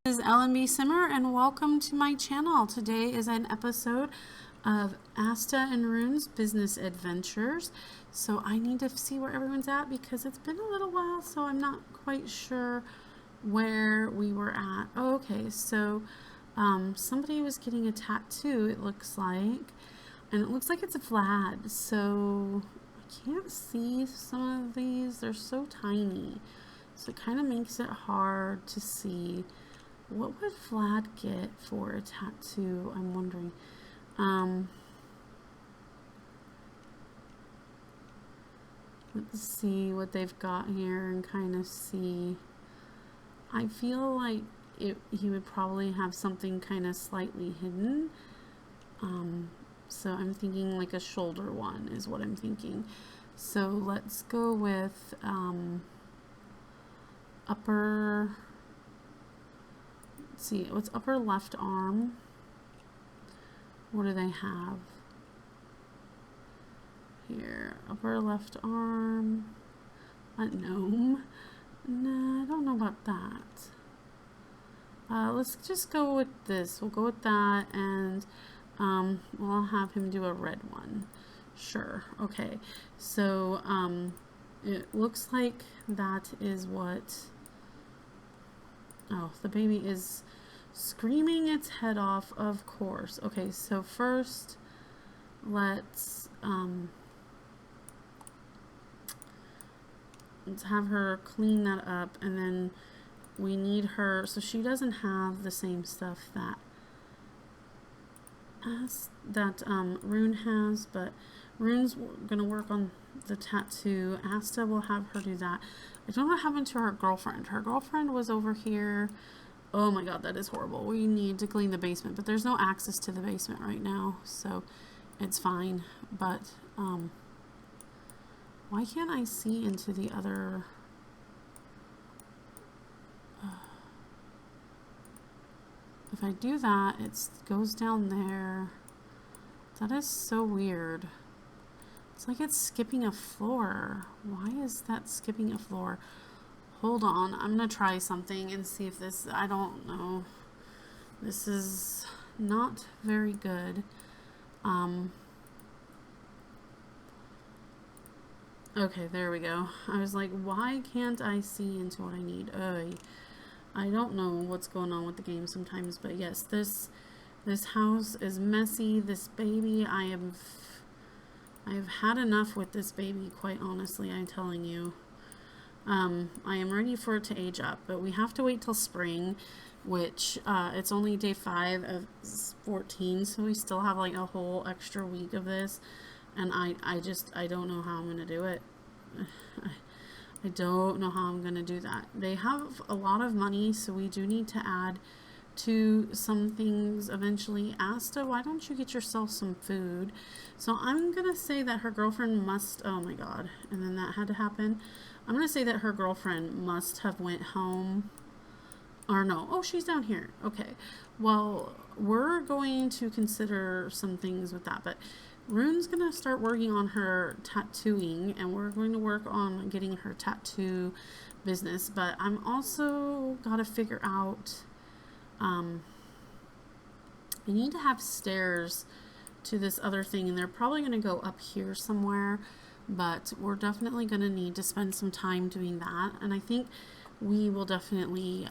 This is LMB Simmer and welcome to my channel. Today is an episode of Asta and Rune's business adventures. So I need to see where everyone's at because it's been a little while, so I'm not quite sure where we were at. Oh, okay, so somebody was getting a tattoo, it looks like, and it looks like it's a Vlad. So I can't see some of these, they're so tiny, so it kind of makes it hard to see. What would Vlad get for a tattoo? I'm wondering. Let's see what they've got here and kind of see. I feel like he would probably have something kind of slightly hidden. So I'm thinking like a shoulder one is what I'm thinking. So let's go with upper... Let's see, what's upper left arm? What do they have here? Upper left arm, a gnome. No, I don't know about that. Let's just go with this. We'll go with that, and we'll have him do a red one. Sure. Okay. So it looks like that is what. Oh, the baby is screaming its head off, of course. Okay, so first, let's have her clean that up, and then we need her, so she doesn't have the same stuff that Rune has, but Rune's gonna work on the tattoo. Asta will have her do that. I don't know what happened to her girlfriend. Her girlfriend was over here. Oh my god, that is horrible. We need to clean the basement, but there's no access to the basement right now, so it's fine. But why can't I see into the other... If I do that, it goes down there. That is so weird. It's like it's skipping a floor. Why is that skipping a floor? Hold on, I'm gonna try something and see if this, I don't know. This is not very good. Okay, there we go. I was like, why can't I see into what I need? I don't know what's going on with the game sometimes, but yes, this house is messy. This baby, I've had enough with this baby, quite honestly, I'm telling you. I am ready for it to age up, but we have to wait till spring, which it's only day 5 of 14, so we still have like a whole extra week of this, and I don't know how I'm gonna do it. I don't know how I'm gonna do that. They have a lot of money, so we do need to add to some things eventually. Asta, why don't you get yourself some food? So I'm gonna say that her girlfriend must, oh my god, and then that had to happen. I'm gonna say that her girlfriend must have went home, or no, oh, she's down here. Okay, well, we're going to consider some things with that, but Rune's gonna start working on her tattooing, and we're going to work on getting her tattoo business, but I'm also gotta figure out, I need to have stairs to this other thing, and they're probably going to go up here somewhere, but we're definitely going to need to spend some time doing that, and I think we will definitely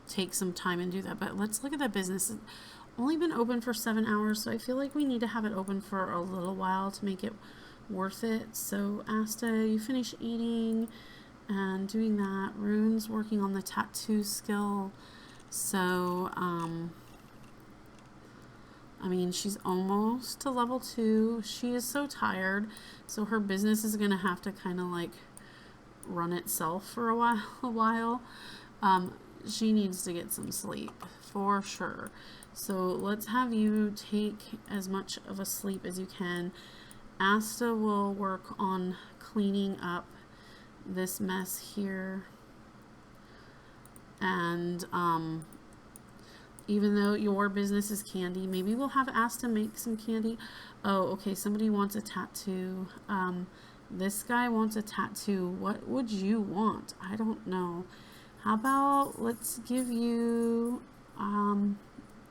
take some time and do that. But let's look at that business. It's only been open for 7 hours, so I feel like we need to have it open for a little while to make it worth it. So Asta, you finish eating and doing that. Rune's working on the tattoo skill. So, I mean, she's almost to level 2. She is so tired, so her business is going to have to kind of like run itself for a while. She needs to get some sleep, for sure. So let's have you take as much of a sleep as you can. Asta will work on cleaning up this mess here. And even though your business is candy, maybe we'll have Asta make some candy. Oh, okay, somebody wants a tattoo. This guy wants a tattoo. What would you want? I don't know. How about let's give you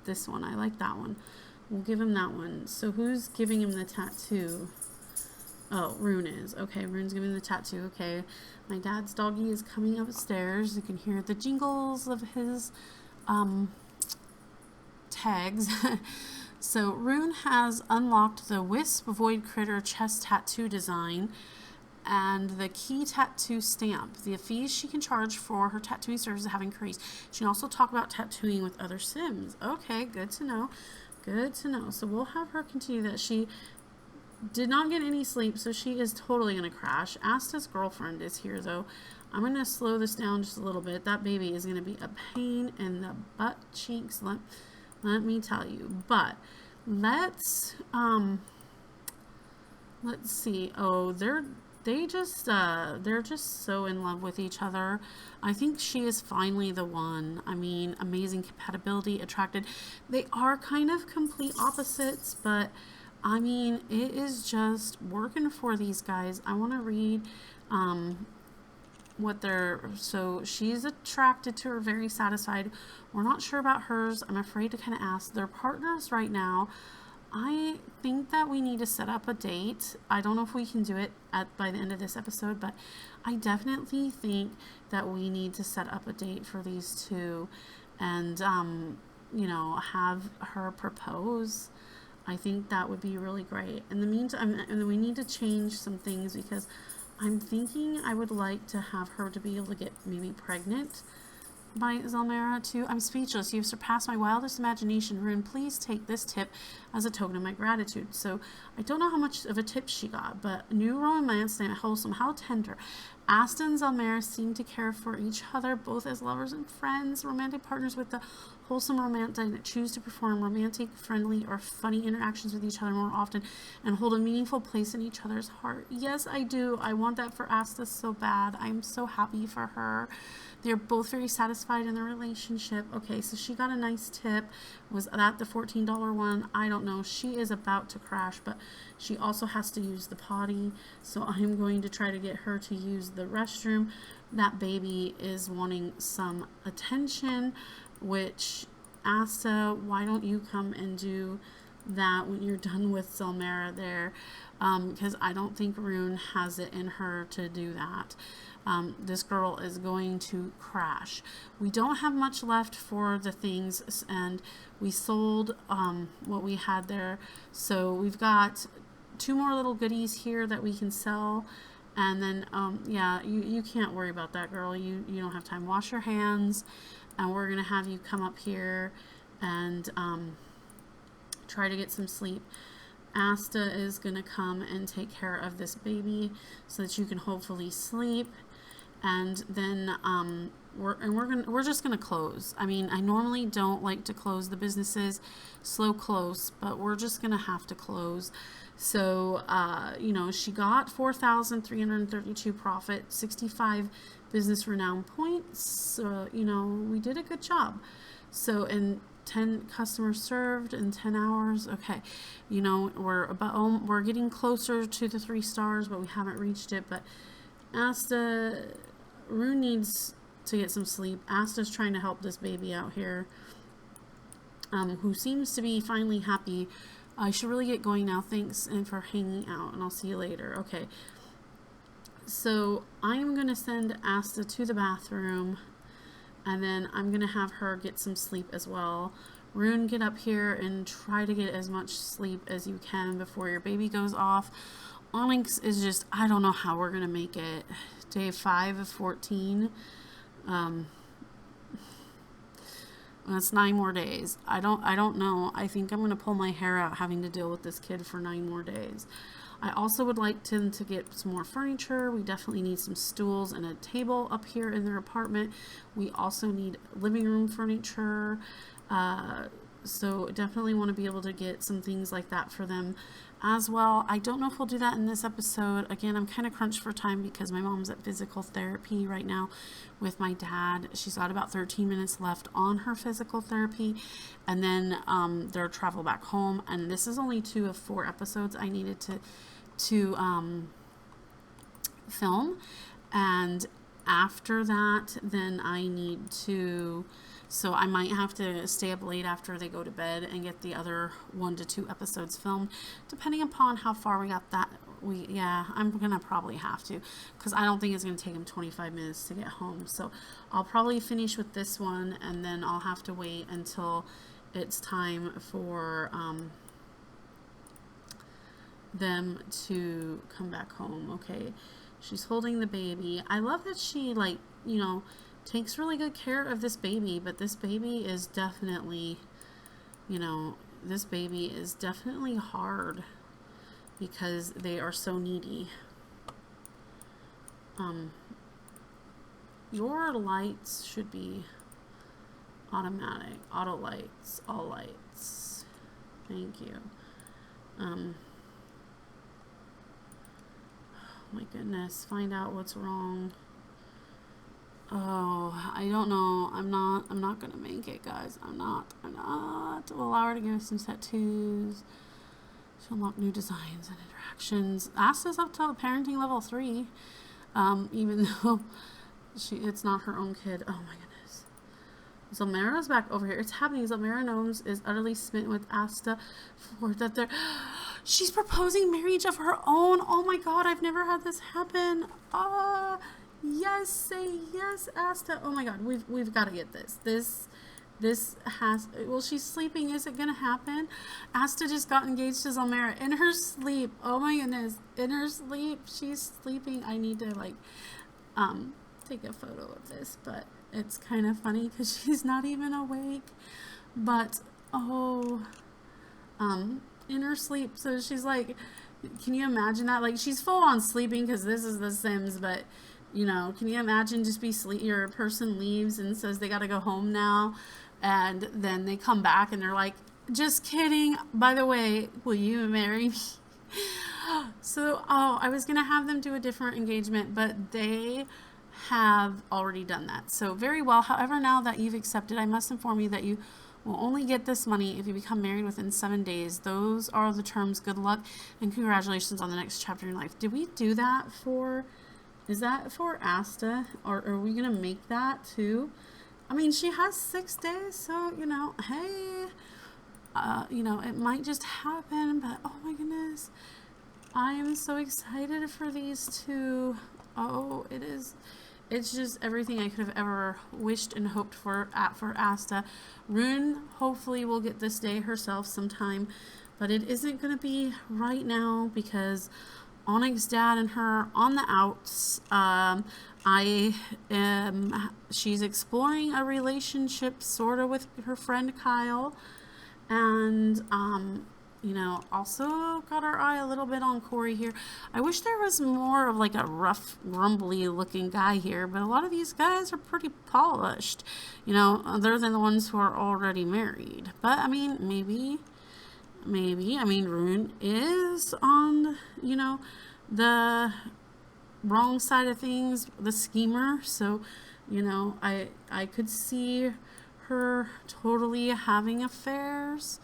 this one. I like that one. We'll give him that one. So who's giving him the tattoo? Oh, Rune is. Okay, Rune's giving the tattoo. Okay. My dad's doggy is coming upstairs. You can hear the jingles of his tags. So Rune has unlocked the Wisp Void Critter chest tattoo design and the key tattoo stamp. The fees she can charge for her tattooing services have increased. She can also talk about tattooing with other Sims. Okay, good to know. Good to know. So we'll have her continue that. She did not get any sleep, so she is totally going to crash. Asta's girlfriend is here, though. I'm going to slow this down just a little bit. That baby is going to be a pain in the butt cheeks. Let me tell you. But let's see. Oh, they're just so in love with each other. I think she is finally the one. I mean, amazing compatibility, attracted. They are kind of complete opposites, but I mean, it is just working for these guys. I want to read what they're, so she's attracted to her, very satisfied. We're not sure about hers. I'm afraid to kind of ask. They're partners right now. I think that we need to set up a date. I don't know if we can do it by the end of this episode, but I definitely think that we need to set up a date for these two and, you know, have her propose. I think that would be really great. In the meantime, and we need to change some things because I'm thinking I would like to have her to be able to get maybe pregnant by Zelmera too. I'm speechless. You've surpassed my wildest imagination. Rune, please take this tip as a token of my gratitude. So I don't know how much of a tip she got, but new romance and wholesome, how tender. Asta and Zelmera seem to care for each other, both as lovers and friends, romantic partners with the wholesome romantic that choose to perform romantic, friendly, or funny interactions with each other more often and hold a meaningful place in each other's heart. Yes, I do. I want that for Asta so bad. I'm so happy for her. They're both very satisfied in their relationship. Okay, so she got a nice tip. Was that the $14 one? I don't know. She is about to crash, but she also has to use the potty. So I'm going to try to get her to use the restroom. That baby is wanting some attention, which Asta, why don't you come and do that when you're done with Zelmera there? Because I don't think Rune has it in her to do that. This girl is going to crash. We don't have much left for the things, and we sold what we had there. So we've got 2 more little goodies here that we can sell. And then, yeah, you can't worry about that, girl. You don't have time. Wash your hands, and we're going to have you come up here and try to get some sleep. Asta is going to come and take care of this baby so that you can hopefully sleep. And then we're just gonna close. I mean, I normally don't like to close the businesses, slow close, but we're just gonna have to close. So you know, she got 4,332 profit, 65 business renown points. So you know, we did a good job. So in 10 customers served in 10 hours. Okay, you know, we're getting closer to the 3 stars, but we haven't reached it. But Asta, Rune needs to get some sleep. Asta's trying to help this baby out here, who seems to be finally happy. I should really get going now. Thanks and for hanging out, and I'll see you later. Okay, so I'm gonna send Asta to the bathroom, and then I'm gonna have her get some sleep as well. Rune, get up here and try to get as much sleep as you can before your baby goes off. Onyx is just, I don't know how we're gonna make it. Day 5 of 14. That's 9 more days. I don't know. I think I'm gonna pull my hair out having to deal with this kid for 9 more days. I also would like them to get some more furniture. We definitely need some stools and a table up here in their apartment. We also need living room furniture. So definitely want to be able to get some things like that for them as well. I don't know if we'll do that in this episode. Again, I'm kind of crunched for time because my mom's at physical therapy right now with my dad. She's got about 13 minutes left on her physical therapy, and then their travel back home. And this is only 2 of 4 episodes I needed to film. And after that, then I need to, so I might have to stay up late after they go to bed and get the other 1 to 2 episodes filmed, depending upon how far we got that. Yeah, I'm gonna probably have to, because I don't think it's gonna take them 25 minutes to get home. So I'll probably finish with this one, and then I'll have to wait until it's time for them to come back home. Okay, she's holding the baby. I love that she, like, you know, takes really good care of this baby, but this baby is definitely, you know, this baby is definitely hard because they are so needy. Your lights should be automatic, auto lights, all lights. Thank you. Oh my goodness, find out what's wrong. Oh, I don't know. I'm not gonna make it, guys. I'm not. Well, I already gave some tattoos. To unlock new designs and interactions. Asta's up to parenting level 3. Even though it's not her own kid. Oh my goodness. Zelmera's back over here. It's happening. Zelmera Gnomes is utterly smitten with Asta for that they're she's proposing marriage of her own. Oh my god, I've never had this happen. Yes, say yes, Asta. Oh my god, we've got to get this. This has, well, she's sleeping. Is it gonna happen? Asta just got engaged to Zelmera in her sleep. Oh my goodness, in her sleep, she's sleeping. I need to, like, take a photo of this, but it's kind of funny because she's not even awake. But in her sleep, so she's like, can you imagine that? Like, she's full on sleeping because this is The Sims, but you know, can you imagine just your person leaves and says they got to go home now, and then they come back and they're like, just kidding, by the way, will you marry me? So, I was gonna have them do a different engagement, but they have already done that. So very well. However, now that you've accepted, I must inform you that you will only get this money if you become married within 7 days. Those are the terms. Good luck and congratulations on the next chapter in your life. Did we do that for, is that for Asta, or are we gonna make that too? I mean, she has 6 days, so, you know, hey, you know, it might just happen, but oh my goodness, I am so excited for these two. Oh, it is. It's just everything I could have ever wished and hoped for Asta. Rune hopefully will get this day herself sometime, but it isn't going to be right now because Onyx dad and her on the outs. She's exploring a relationship sort of with her friend Kyle, and you know, also got our eye a little bit on Corey here. I wish there was more of like a rough, grumbly looking guy here, but a lot of these guys are pretty polished, you know, other than the ones who are already married. But I mean, maybe, I mean, Rune is on, you know, the wrong side of things, the schemer. So, you know, I could see her totally having affairs.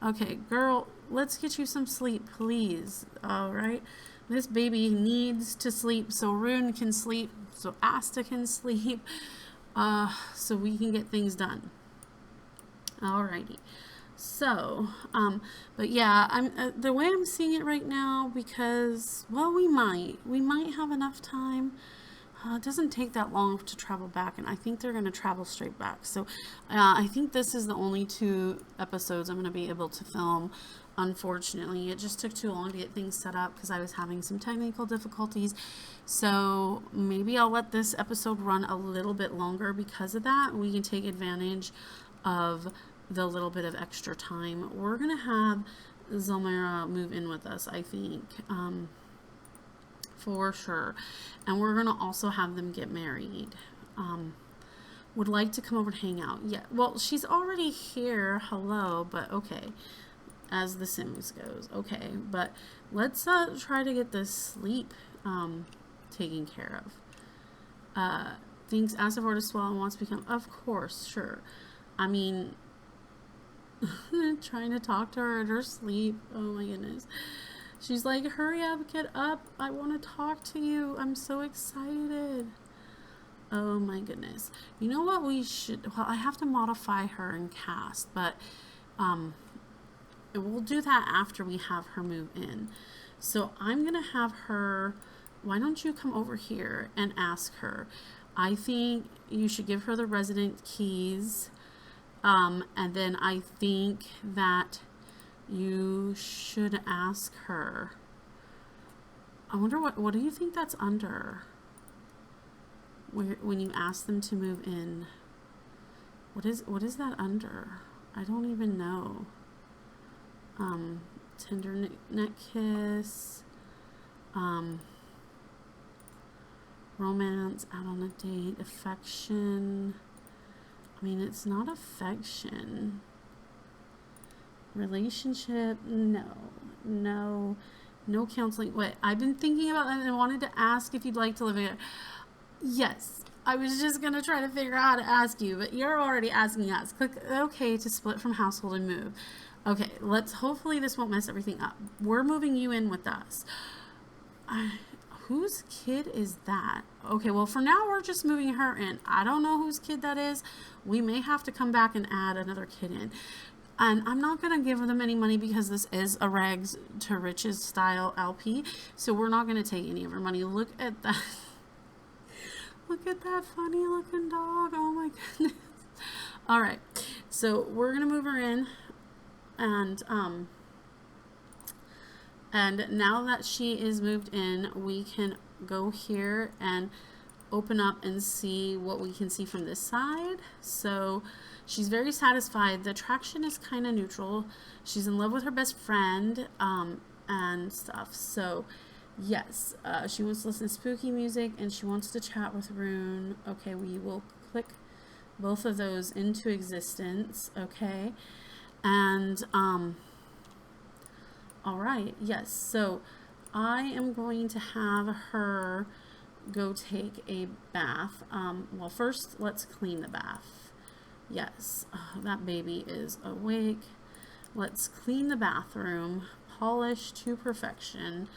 Okay, girl, let's get you some sleep, please. All right, this baby needs to sleep so Rune can sleep, so Asta can sleep, so we can get things done. Alrighty. So, but yeah, I'm the way I'm seeing it right now, because, well, we might have enough time. It doesn't take that long to travel back, and I think they're going to travel straight back. So I think this is the only 2 episodes I'm going to be able to film. Unfortunately, it just took too long to get things set up because I was having some technical difficulties. So maybe I'll let this episode run a little bit longer because of that. We can take advantage of the little bit of extra time. We're going to have Zelmera move in with us, I think. For sure. And we're gonna also have them get married. Would like to come over and hang out. Yeah, well, she's already here. Hello, but okay, as The Sims goes. Okay, but let's try to get this sleep taken care of. Thinks as of to swallow and wants to become, of course, sure. I mean, trying to talk to her in her sleep. Oh my goodness. She's like, hurry up, get up. I want to talk to you. I'm so excited. Oh my goodness. You know what we should, well, I have to modify her and cast, but we'll do that after we have her move in. So I'm going to have her, why don't you come over here and ask her? I think you should give her the resident keys. And then I think that you should ask her. I wonder what do you think that's under? When you ask them to move in, what is that under? I don't even know. Tender neck kiss, romance, out on a date, affection. I mean, it's not affection. Relationship, no counseling. Wait, I've been thinking about that and I wanted to ask if you'd like to live together. Yes, I was just gonna try to figure out how to ask you, but you're already asking us. Click OK to split from household and move. Okay, hopefully this won't mess everything up. We're moving you in with us. Whose kid is that? Okay, well, for now, we're just moving her in. I don't know whose kid that is. We may have to come back and add another kid in. And I'm not going to give them any money because this is a rags to riches style LP. So we're not going to take any of her money. Look at that. Look at that funny looking dog. Oh my goodness. All right. So we're going to move her in. And now that she is moved in, we can go here and open up and see what we can see from this side. So she's very satisfied. The attraction is kind of neutral. She's in love with her best friend and stuff. So yes, she wants to listen to spooky music and she wants to chat with Rune. Okay, we will click both of those into existence. Okay. And all right, yes, so I am going to have her go take a bath. Well, first let's clean the bath. Yes, that baby is awake. Let's clean the bathroom, polish to perfection.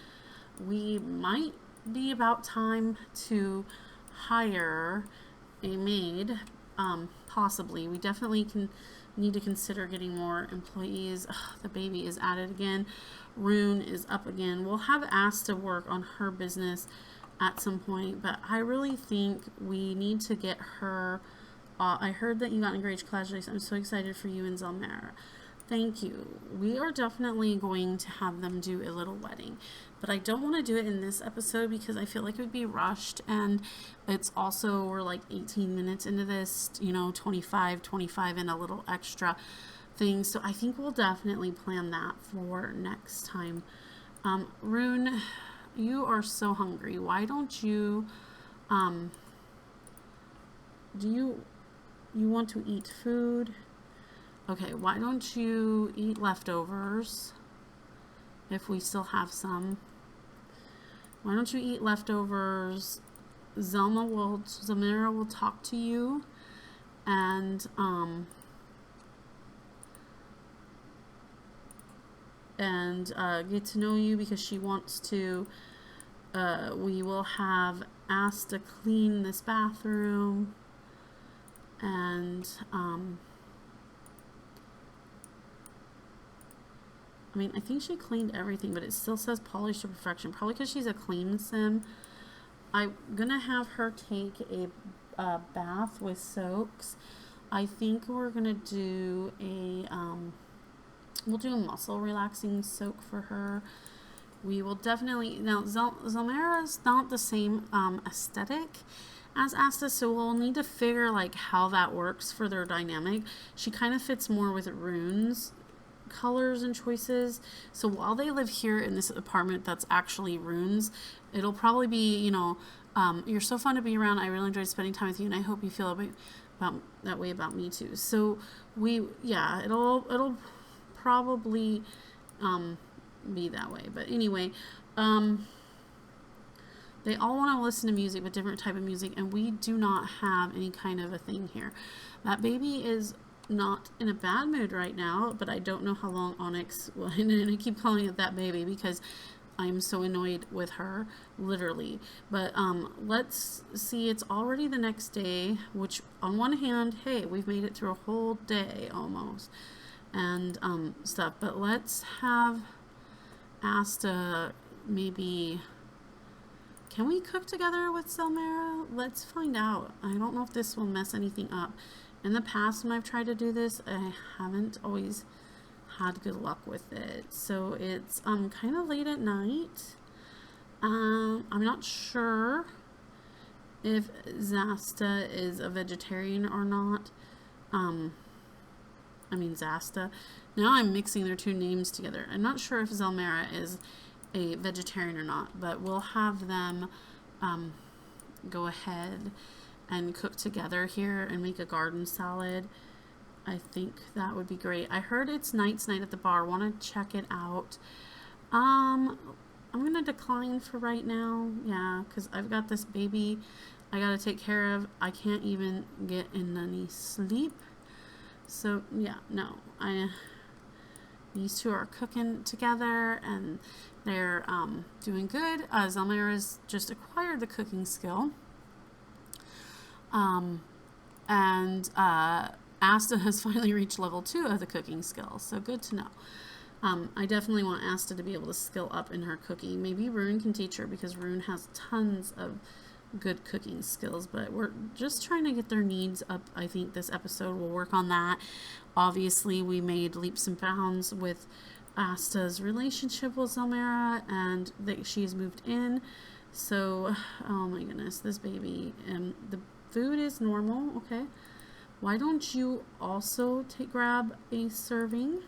We might be about time to hire a maid, possibly. We definitely need to consider getting more employees. Ugh, the baby is at it again. Rune is up again. We'll have Asta work on her business at some point, but I really think we need to get her. I heard that you got engaged, Clash. I'm so excited for you and Zelmera. Thank you. We are definitely going to have them do a little wedding, but I don't want to do it in this episode because I feel like it would be rushed, and it's also, we're like 18 minutes into this, you know, 25 and a little extra things. So I think we'll definitely plan that for next time. Rune, you are so hungry. Why don't you, do you want to eat food? Okay, why don't you eat leftovers if we still have some? Why don't you eat leftovers? Zelmera will talk to you and get to know you because she wants to. We will have Asta clean this bathroom and I mean, I think she cleaned everything, but it still says polished to perfection. Probably because she's a clean sim. I'm gonna have her take a bath with soaks. I think we're gonna do a we'll do a muscle relaxing soak for her. We will definitely, now Zelmera is not the same aesthetic as Asta, so we'll need to figure like how that works for their dynamic. She kind of fits more with Rune's colors and choices. So while they live here in this apartment that's actually Rune's, it'll probably be, you know, you're so fun to be around. I really enjoyed spending time with you, and I hope you feel about that way about me too. So yeah, it'll probably be that way. But anyway, they all want to listen to music, but different type of music, and we do not have any kind of a thing here. That baby is not in a bad mood right now, but I don't know how long Onyx will, and I keep calling it that baby because I'm so annoyed with her, literally. But let's see, it's already the next day, which on one hand, hey, we've made it through a whole day almost, and stuff. But let's have Asta maybe. Can we cook together with Zelmera? Let's find out. I don't know if this will mess anything up. In the past, when I've tried to do this, I haven't always had good luck with it. So it's kind of late at night. I'm not sure if Zasta is a vegetarian or not. I mean Zasta. Now I'm mixing their two names together. I'm not sure if Zelmera is a vegetarian or not, but we'll have them go ahead and cook together here and make a garden salad. I think that would be great. I heard it's Knight's Night at the bar. Want to check it out. I'm going to decline for right now. Yeah, because I've got this baby I got to take care of. I can't even get in any sleep. So, yeah, no. These two are cooking together, and they're doing good. Zelmera's just acquired the cooking skill. Asta has finally reached level 2 of the cooking skill, so good to know. I definitely want Asta to be able to skill up in her cooking. Maybe Rune can teach her, because Rune has tons of good cooking skills, but we're just trying to get their needs up. I think this episode will work on that. Obviously, we made leaps and bounds with Asta's relationship with Zelmera, and she has moved in. So, oh my goodness, this baby. The food is normal, okay. Why don't you also grab a serving?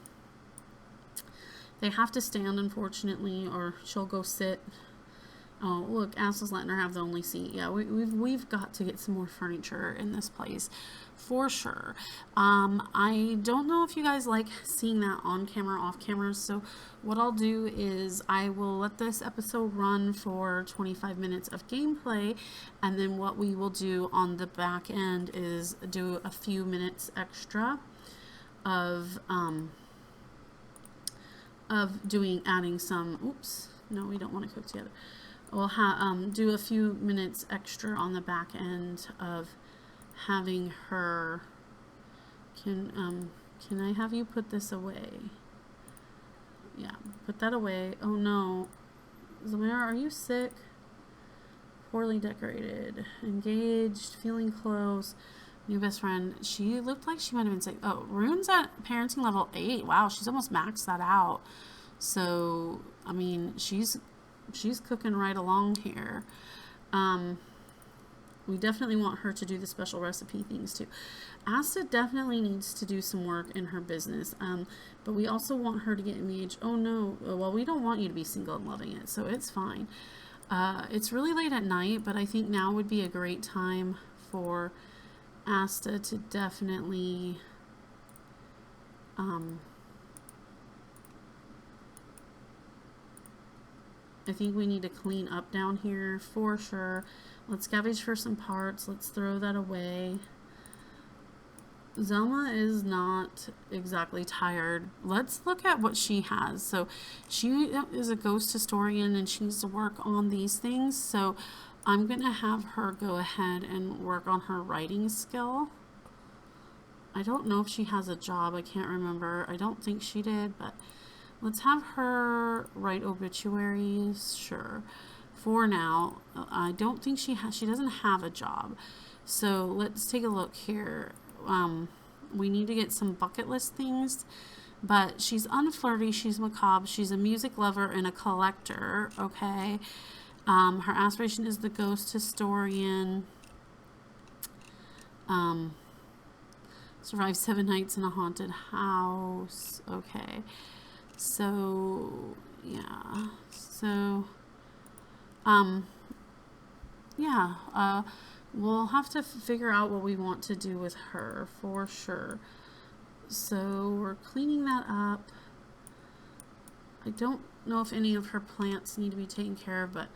They have to stand, unfortunately, or she'll go sit. Oh, look, Asta's letting her have the only seat. Yeah, we've got to get some more furniture in this place, for sure. I don't know if you guys like seeing that on camera, off camera, so what I'll do is I will let this episode run for 25 minutes of gameplay, and then what we will do on the back end is do a few minutes extra of adding some, oops, no, we don't want to cook together. We'll do a few minutes extra on the back end of having her. Can I have you put this away? Yeah, put that away. Oh no, Zelmera, are you sick? Poorly decorated, engaged, feeling close. New best friend. She looked like she might have been sick. Oh, Rune's at parenting level 8. Wow, she's almost maxed that out. So I mean, she's cooking right along here. We definitely want her to do the special recipe things too. Asta definitely needs to do some work in her business, but we also want her to get engaged. Oh no, well, we don't want you to be single and loving it, so it's fine. It's really late at night, but I think now would be a great time for Asta to definitely I think we need to clean up down here for sure. Let's scavenge for some parts. Let's throw that away. Zelma is not exactly tired. Let's look at what she has. So she is a ghost historian, and she needs to work on these things. So I'm going to have her go ahead and work on her writing skill. I don't know if she has a job. I can't remember. I don't think she did, but let's have her write obituaries, sure. For now, I don't think she doesn't have a job. So let's take a look here. We need to get some bucket list things, but she's unflirty, she's macabre, she's a music lover and a collector, okay? Her aspiration is the ghost historian. Survive 7 nights in a haunted house, okay. So, yeah, so, we'll have to figure out what we want to do with her, for sure. So, we're cleaning that up. I don't know if any of her plants need to be taken care of, but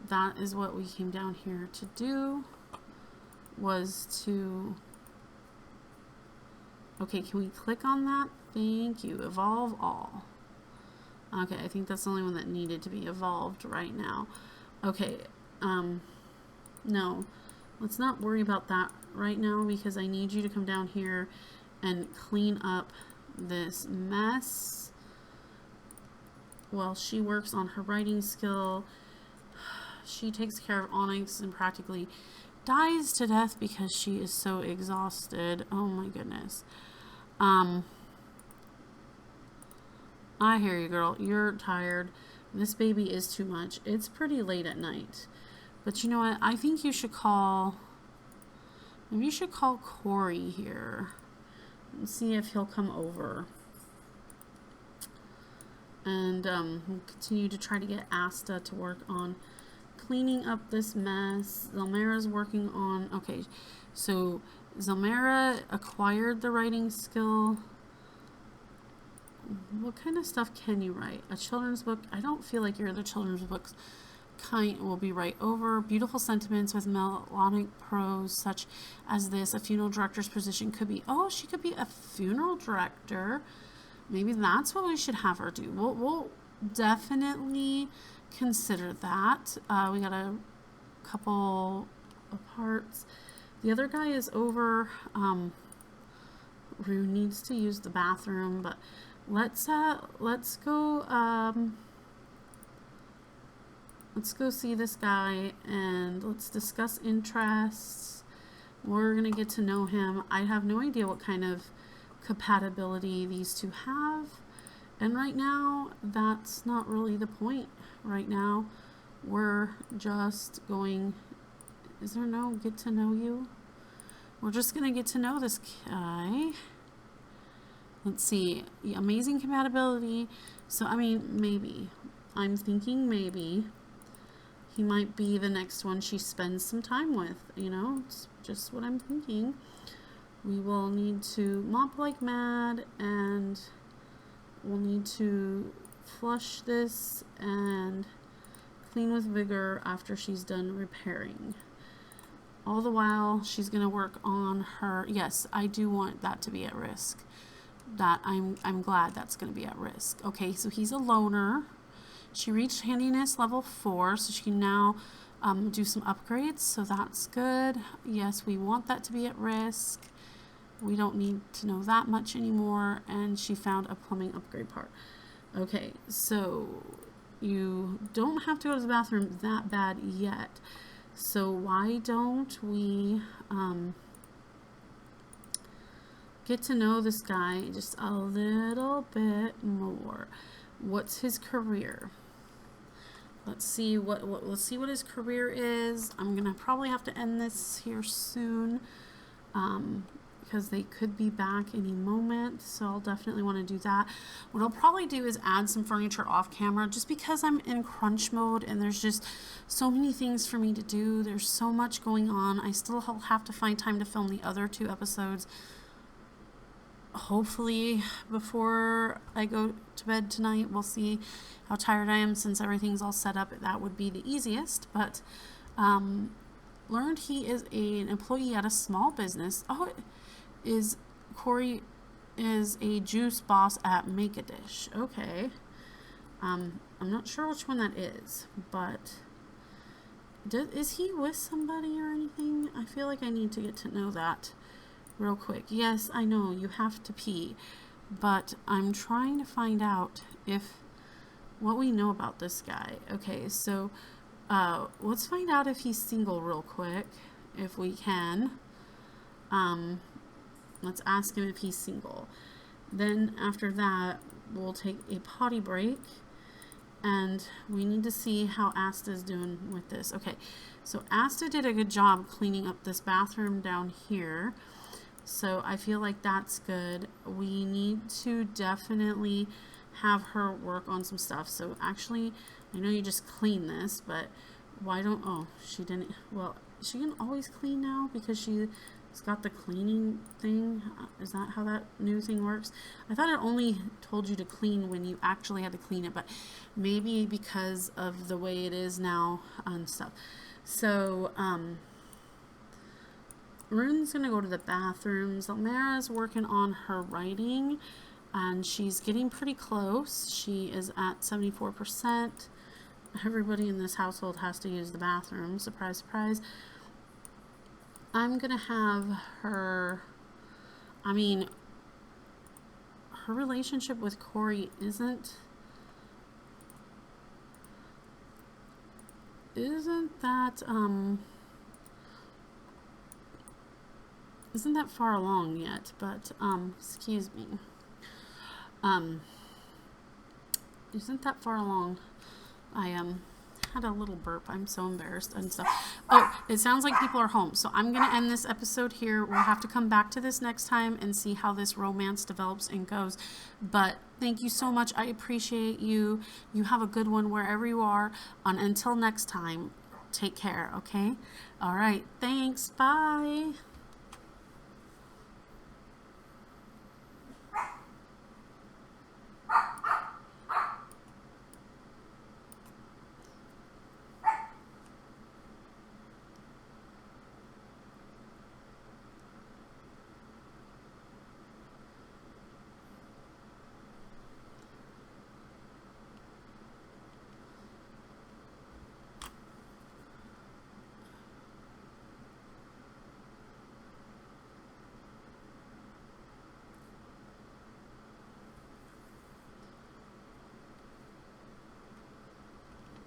that is what we came down here to do, was to, okay, can we click on that? Thank you, evolve all. Okay, I think that's the only one that needed to be evolved right now. Okay, no, let's not worry about that right now because I need you to come down here and clean up this mess while she works on her writing skill. She takes care of Onyx and practically dies to death because she is so exhausted. Oh my goodness. I hear you, girl. You're tired. This baby is too much. It's pretty late at night. But you know what? I think you should call... Maybe you should call Corey here. And see if he'll come over. And we'll continue to try to get Asta to work on cleaning up this mess. Zelmera's working on... Okay, so Zelmera acquired the writing skill. What kind of stuff can you write? A children's book? I don't feel like your other children's books kind will be right over. Beautiful sentiments with melodic prose such as this. A funeral director's position could be... Oh, she could be a funeral director. Maybe that's what we should have her do. We'll definitely consider that. We got a couple of parts. The other guy is over. Rune needs to use the bathroom, but let's go see this guy and let's discuss interests. We're gonna get to know him. I have no idea what kind of compatibility these two have, and right now that's not really the point. Right now we're just going... Is there no get to know you? We're just gonna get to know this guy. Let's see. Amazing compatibility. So I mean, maybe I'm thinking maybe he might be the next one she spends some time with, you know. It's just what I'm thinking. We will need to mop like mad, and we'll need to flush this and clean with vigor after she's done repairing. All the while, she's going to work on her... Yes, I do want that to be at risk. That I'm glad that's going to be at risk. Okay, so he's a loner. She reached handiness level 4, so she can now do some upgrades, so that's good. Yes, we want that to be at risk. We don't need to know that much anymore. And she found a plumbing upgrade part. Okay, so you don't have to go to the bathroom that bad yet. So why don't we get to know this guy just a little bit more? What's his career? Let's see what his career is. I'm gonna probably have to end this here soon because they could be back any moment, so I'll definitely want to do that. What I'll probably do is add some furniture off camera just because I'm in crunch mode and there's just so many things for me to do. There's so much going on. I still have to find time to film the other 2 episodes, hopefully before I go to bed tonight. We'll see how tired I am since everything's all set up. That would be the easiest, but learned he is an employee at a small business. Oh, Corey is a juice boss at Make a Dish. Okay. I'm not sure which one that is, but is he with somebody or anything? I feel like I need to get to know that real quick. Yes, I know you have to pee, but I'm trying to find out what we know about this guy. Okay, so let's find out if he's single real quick, if we can. Let's ask him if he's single. Then after that, we'll take a potty break, and we need to see how Asta's doing with this. Okay, so Asta did a good job cleaning up this bathroom down here. So I feel like that's good. We need to definitely have her work on some stuff. So actually, I know you just clean this, but why don't... Oh, she didn't... Well, she can always clean now because she's got the cleaning thing. Is that how that new thing works? I thought it only told you to clean when you actually had to clean it, but maybe because of the way it is now and stuff. So, Rune's gonna go to the bathroom. Zelmera's working on her writing. and she's getting pretty close. She is at 74%. Everybody in this household has to use the bathroom. Surprise, surprise. I'm gonna have her, I mean, her relationship with Corey isn't that isn't that far along yet, but excuse me, isn't that far along. I had a little burp. I'm so embarrassed and stuff. Oh, it sounds like people are home, so I'm gonna end this episode here. We'll have to come back to this next time and see how this romance develops and goes. But thank you so much. I appreciate you. You have a good one wherever you are, and until next time, take care. Okay, all right, thanks, bye.